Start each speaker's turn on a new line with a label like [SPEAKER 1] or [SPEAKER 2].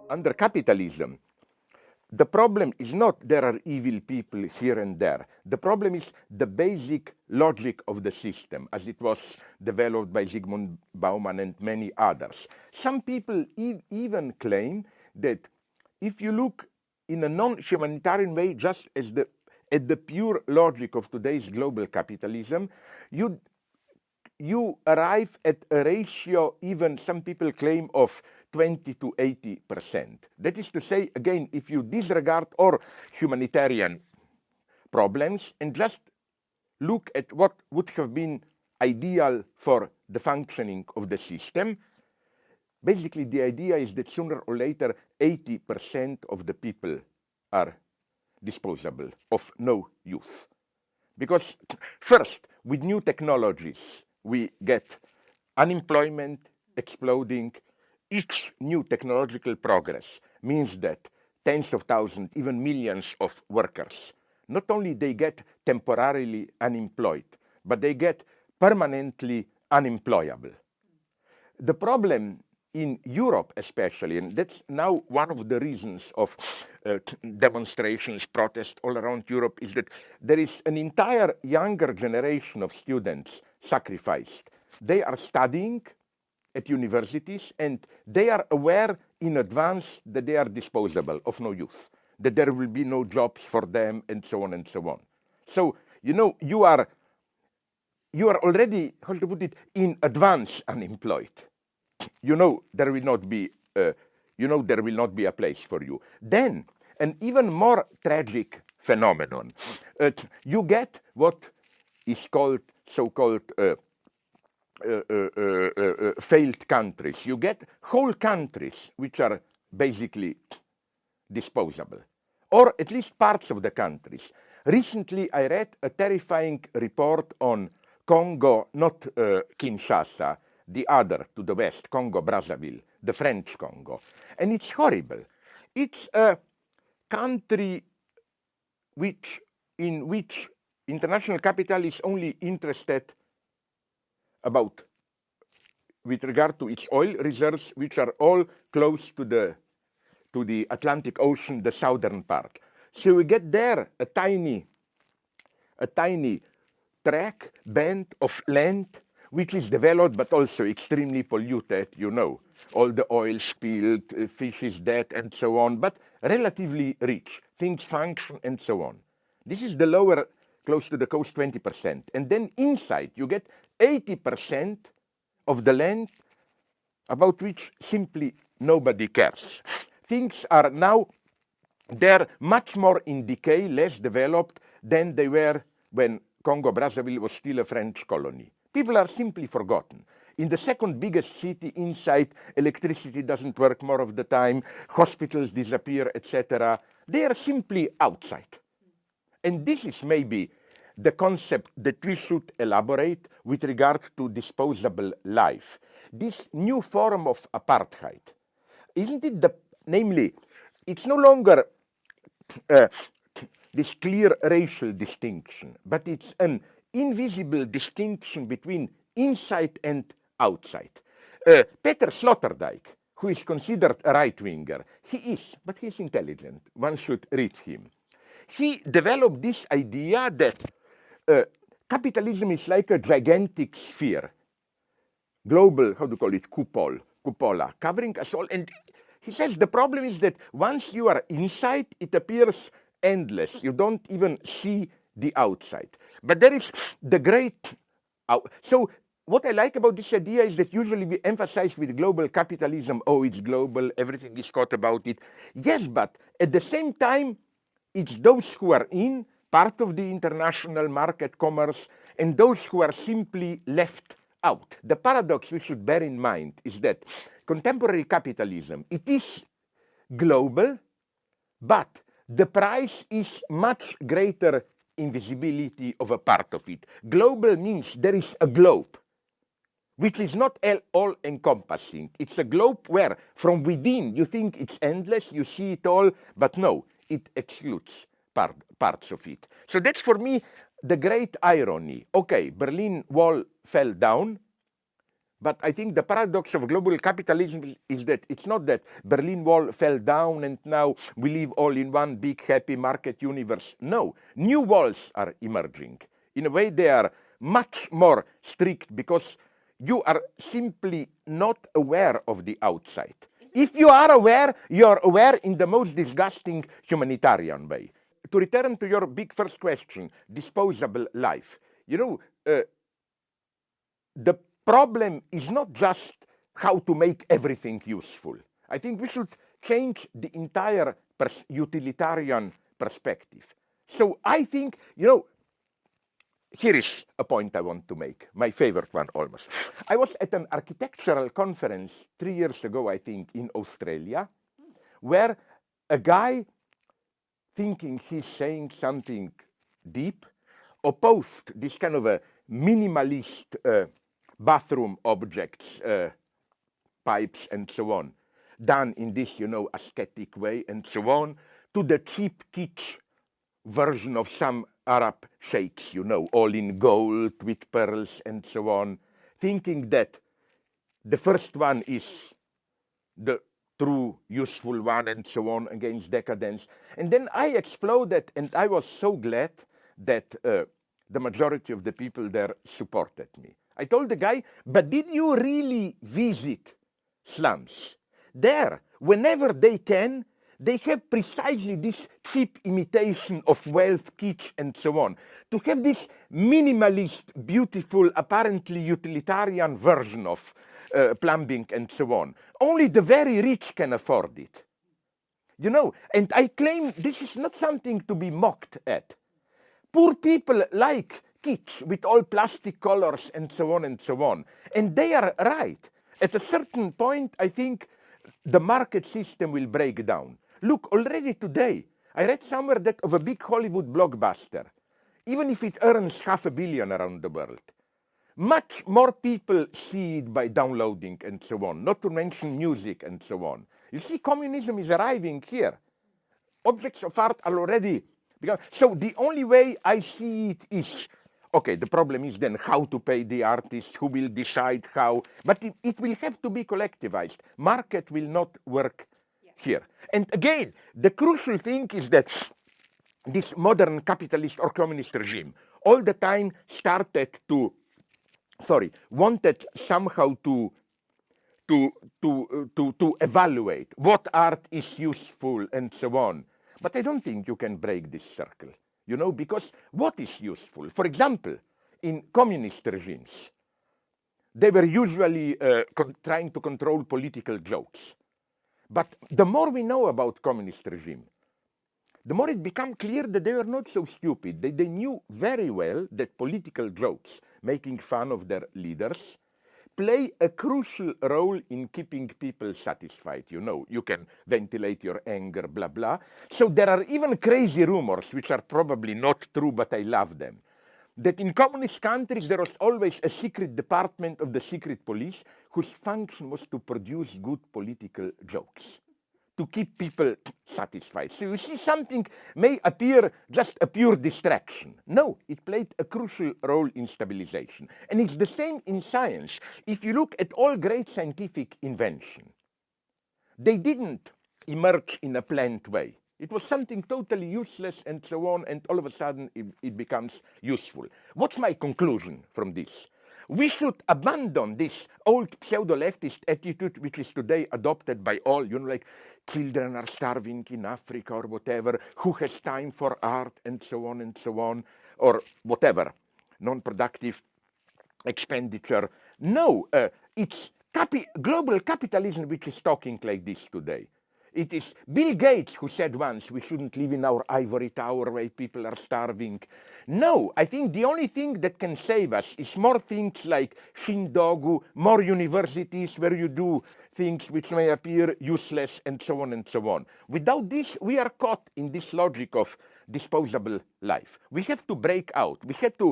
[SPEAKER 1] under capitalism, the problem is not there are evil people here and there. The problem is the basic logic of the system as it was developed by Zygmunt Bauman and many others. Some people even claim that if you look in a non-humanitarian way, just as at the pure logic of today's global capitalism, you arrive at a ratio, even some people claim, of 20 to 80%. That is to say, again, if you disregard all humanitarian problems and just look at what would have been ideal for the functioning of the system, basically the idea is that sooner or later 80% of the people are disposable, of no use. Because first, with new technologies, we get unemployment exploding. Each new technological progress means that tens of thousands, even millions of workers, not only they get temporarily unemployed, but they get permanently unemployable. The problem in Europe especially, and that's now one of the reasons of demonstrations, protests all around Europe, is that there is an entire younger generation of students sacrificed. They are studying at universities, and they are aware in advance that they are disposable, of no use, that there will be no jobs for them, and so on and so on. So, you are already, how to put it, in advance unemployed. There will not be, there will not be a place for you. Then, an even more tragic phenomenon, you get what is called so-called failed countries. You get whole countries which are basically disposable, or at least parts of the countries. Recently, I read a terrifying report on Congo, not Kinshasa, the other to the west, Congo Brazzaville, the French Congo. And it's horrible. It's a country in which international capital is only interested about with regard to its oil reserves, which are all close to the Atlantic Ocean, the southern part. So we get there a tiny tract, band of land, which is developed but also extremely polluted, all the oil spilled, fish is dead, and so on, but relatively rich. Things function, and so on. This is the lower, close to the coast, 20%. And then inside, you get 80% of the land about which simply nobody cares. Things are now, they're much more in decay, less developed than they were when Congo-Brazzaville was still a French colony. People are simply forgotten. In the second biggest city inside, electricity doesn't work more of the time, hospitals disappear, etc. They are simply outside. And this is maybe the concept that we should elaborate with regard to disposable life. This new form of apartheid, isn't it namely, it's no longer this clear racial distinction, but it's an invisible distinction between inside and outside. Peter Sloterdijk, who is considered a right-winger, but he's intelligent, one should read him. He developed this idea that capitalism is like a gigantic sphere, global, how do you call it, cupola, covering us all. And he says the problem is that once you are inside, it appears endless. You don't even see the outside. But there is the great... So what I like about this idea is that usually we emphasize with global capitalism, oh, it's global, everything is thought about it. Yes, but at the same time, it's those who are in, part of the international market commerce, and those who are simply left out. The paradox we should bear in mind is that contemporary capitalism, it is global, but the price is much greater invisibility of a part of it. Global means there is a globe, which is not all-encompassing. It's a globe where, from within, you think it's endless, you see it all, but no, it excludes parts of it. So that's, for me, the great irony. Okay, Berlin Wall fell down, But I think the paradox of global capitalism is that it's not that Berlin Wall fell down and now we live all in one big happy market universe. No, new walls are emerging. In a way, they are much more strict because you are simply not aware of the outside. If you are aware in the most disgusting humanitarian way. To return to your big first question, disposable life. The problem is not just how to make everything useful. I think we should change the entire utilitarian perspective. So I think, here is a point I want to make, my favorite one almost. I was at an architectural conference 3 years ago, I think, in Australia, where a guy, thinking he's saying something deep, opposed this kind of a minimalist bathroom objects, pipes and so on, done in this, aesthetic way and so on, to the cheap kitsch version of some Arab sheikhs, all in gold with pearls and so on, thinking that the first one is the true useful one and so on against decadence. And then I exploded, and I was so glad that the majority of the people there supported me. I told the guy, but did you really visit slums? There, whenever they can, they have precisely this cheap imitation of wealth, kitsch, and so on. To have this minimalist, beautiful, apparently utilitarian version of plumbing and so on. Only the very rich can afford it. And I claim this is not something to be mocked at. Poor people like kitsch with all plastic colors and so on and so on. And they are right. At a certain point, I think the market system will break down. Look, already today, I read somewhere that of a big Hollywood blockbuster, even if it earns $500 million around the world, much more people see it by downloading and so on, not to mention music and so on. You see, communism is arriving here. Objects of art are already begun. So the only way I see it is, okay, the problem is then how to pay the artists, who will decide how, but it will have to be collectivized. Market will not work here. And again, the crucial thing is that this modern capitalist or communist regime all the time wanted somehow to evaluate what art is useful and so on. But I don't think you can break this circle, because what is useful? For example, in communist regimes, they were usually trying to control political jokes. But the more we know about communist regime, the more it becomes clear that they were not so stupid. They knew very well that political jokes, making fun of their leaders, play a crucial role in keeping people satisfied. You can ventilate your anger, blah, blah. So there are even crazy rumors, which are probably not true, but I love them, that in communist countries there was always a secret department of the secret police whose function was to produce good political jokes, to keep people satisfied. So you see, something may appear just a pure distraction. No, it played a crucial role in stabilization. And it's the same in science. If you look at all great scientific inventions, they didn't emerge in a planned way. It was something totally useless and so on, and all of a sudden it becomes useful. What's my conclusion from this? We should abandon this old pseudo-leftist attitude, which is today adopted by all, like children are starving in Africa or whatever, who has time for art and so on, or whatever, non-productive expenditure. No, it's global capitalism which is talking like this today. It is Bill Gates who said once we shouldn't live in our ivory tower where people are starving. No, I think the only thing that can save us is more things like Shindogu, more universities where you do things which may appear useless and so on and so on. Without this, we are caught in this logic of disposable life. We have to break out. We have to